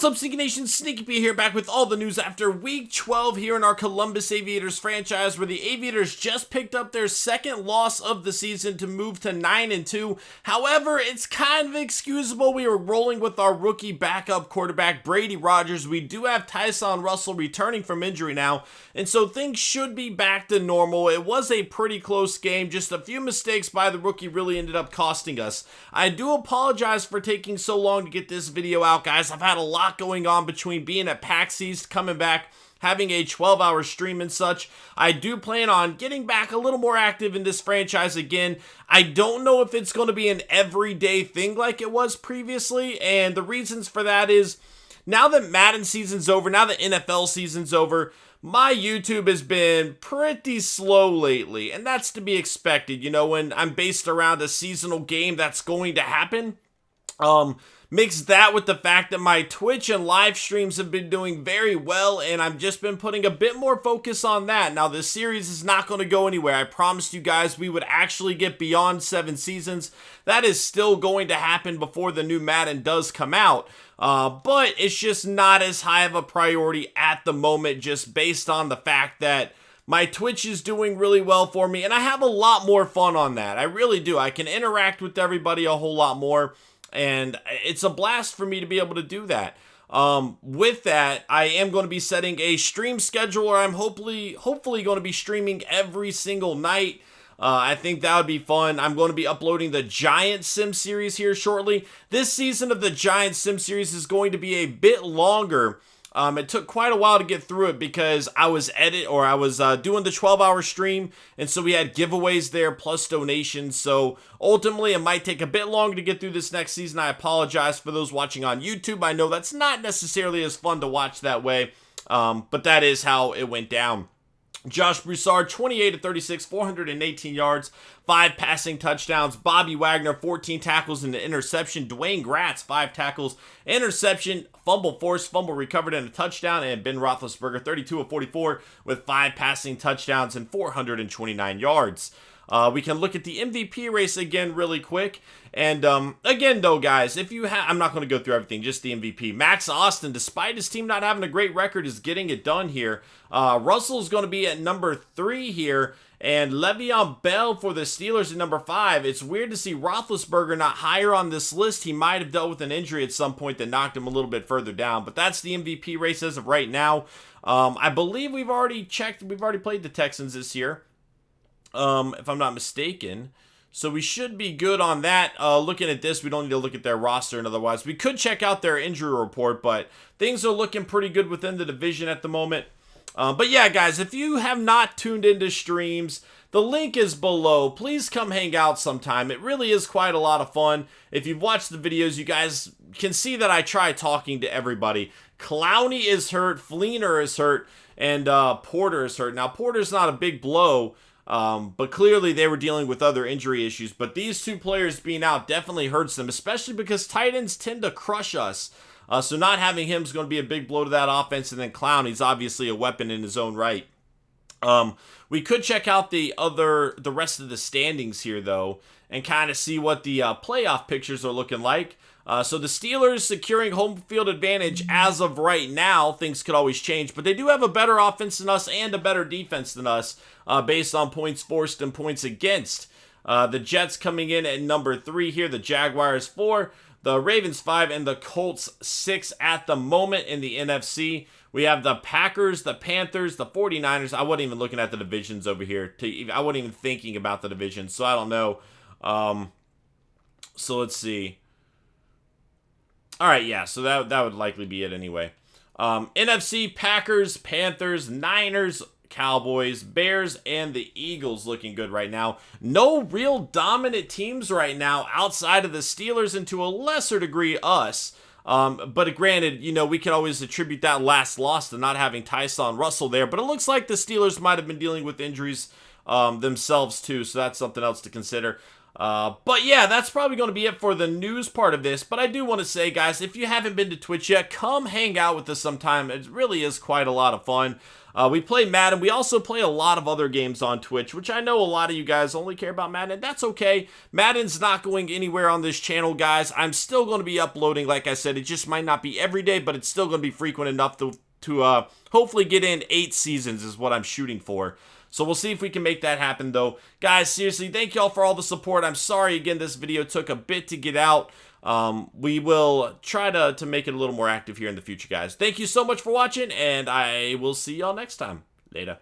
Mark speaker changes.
Speaker 1: What's up, Sneaky Nation? Sneaky P here, back with all the news after week 12 here in our Columbus Aviators franchise, where the Aviators just picked up their second loss of the season to move to 9-2. However, it's kind of excusable. We were rolling with our rookie backup quarterback, Brady Rogers. We do have Tyson Russell returning from injury now, and so things should be back to normal. It was a pretty close game. Just a few mistakes by the rookie really ended up costing us. I do apologize for taking so long to get this video out, guys. I've had a lot going on between being at PAX East, coming back, having a 12-hour stream and such. I do plan on getting back a little more active in this franchise again. I don't know if it's going to be an everyday thing like it was previously, and the reasons for that is, now that Madden season's over, now that NFL season's over, my YouTube has been pretty slow lately, and that's to be expected. You know, when I'm based around a seasonal game, that's going to happen. Mix that with the fact that my Twitch and live streams have been doing very well, and I've just been putting a bit more focus on that. Now, this series is not going to go anywhere. I promised you guys we would actually get beyond 7 seasons. That is still going to happen before the new Madden does come out. But it's just not as high of a priority at the moment, just based on the fact that my Twitch is doing really well for me, and I have a lot more fun on that. I really do. I can interact with everybody a whole lot more, and it's a blast for me to be able to do that. With that, I am going to be setting a stream schedule where I'm hopefully going to be streaming every single night. I think that would be fun. I'm going to be uploading the Giant Sim series here shortly. This season of the Giant Sim series is going to be a bit longer. It took quite a while to get through it because I was doing the 12-hour stream, and so we had giveaways there plus donations. So ultimately, it might take a bit longer to get through this next season. I apologize for those watching on YouTube. I know that's not necessarily as fun to watch that way, but that is how it went down. Josh Broussard, 28-36, 418 yards, 5 passing touchdowns. Bobby Wagner, 14 tackles and an interception. Dwayne Gratz, 5 tackles, interception, fumble forced, fumble recovered, and a touchdown. And Ben Roethlisberger, 32 of 44, with 5 passing touchdowns and 429 yards. We can look at the MVP race again really quick. And again, though, guys, I'm not going to go through everything, just the MVP. Max Austin, despite his team not having a great record, is getting it done here. Russell's going to be at number 3 here, and Le'Veon Bell for the Steelers at number 5. It's weird to see Roethlisberger not higher on this list. He might have dealt with an injury at some point that knocked him a little bit further down, but that's the MVP race as of right now. I believe we've already played the Texans this year, if I'm not mistaken. So we should be good on that. Looking at this, we don't need to look at their roster and otherwise. We could check out their injury report, but things are looking pretty good within the division at the moment. But yeah, guys, if you have not tuned into streams, the link is below. Please come hang out sometime. It really is quite a lot of fun. If you've watched the videos, you guys can see that I try talking to everybody. Clowney is hurt, Fleener is hurt, and Porter is hurt. Now, Porter's not a big blow, but clearly they were dealing with other injury issues. But these 2 players being out definitely hurts them, especially because tight ends tend to crush us. So not having him is going to be a big blow to that offense. And then Clowney's obviously a weapon in his own right. We could check out the rest of the standings here, though, and kind of see what the playoff pictures are looking like. So the Steelers securing home field advantage as of right now. Things could always change, but they do have a better offense than us and a better defense than us, based on points forced and points against. The Jets coming in at number 3 here, the Jaguars 4, the Ravens 5, and the Colts 6 at the moment in the NFC. We have the Packers, the Panthers, the 49ers. I wasn't even looking at the divisions over here. I wasn't even thinking about the divisions, so I don't know. So let's see. All right, yeah, so that would likely be it anyway. NFC, Packers, Panthers, Niners, Cowboys, Bears, and the Eagles looking good right now. No real dominant teams right now outside of the Steelers and to a lesser degree us. But granted, you know, we can always attribute that last loss to not having Tyson Russell there. But it looks like the Steelers might have been dealing with injuries themselves too, so that's something else to consider. But yeah, that's probably going to be it for the news part of this. But I do want to say, guys, if you haven't been to Twitch yet, come hang out with us sometime. It really is quite a lot of fun. We play Madden. We also play a lot of other games on Twitch, which I know a lot of you guys only care about Madden, and that's okay. Madden's not going anywhere on this channel, guys. I'm still going to be uploading, like I said. It just might not be every day, but it's still going to be frequent enough to hopefully get in 8 seasons is what I'm shooting for. So we'll see if we can make that happen, though. Guys, seriously, thank y'all for all the support. I'm sorry, again, this video took a bit to get out. We will try to make it a little more active here in the future, guys. Thank you so much for watching, and I will see y'all next time. Later.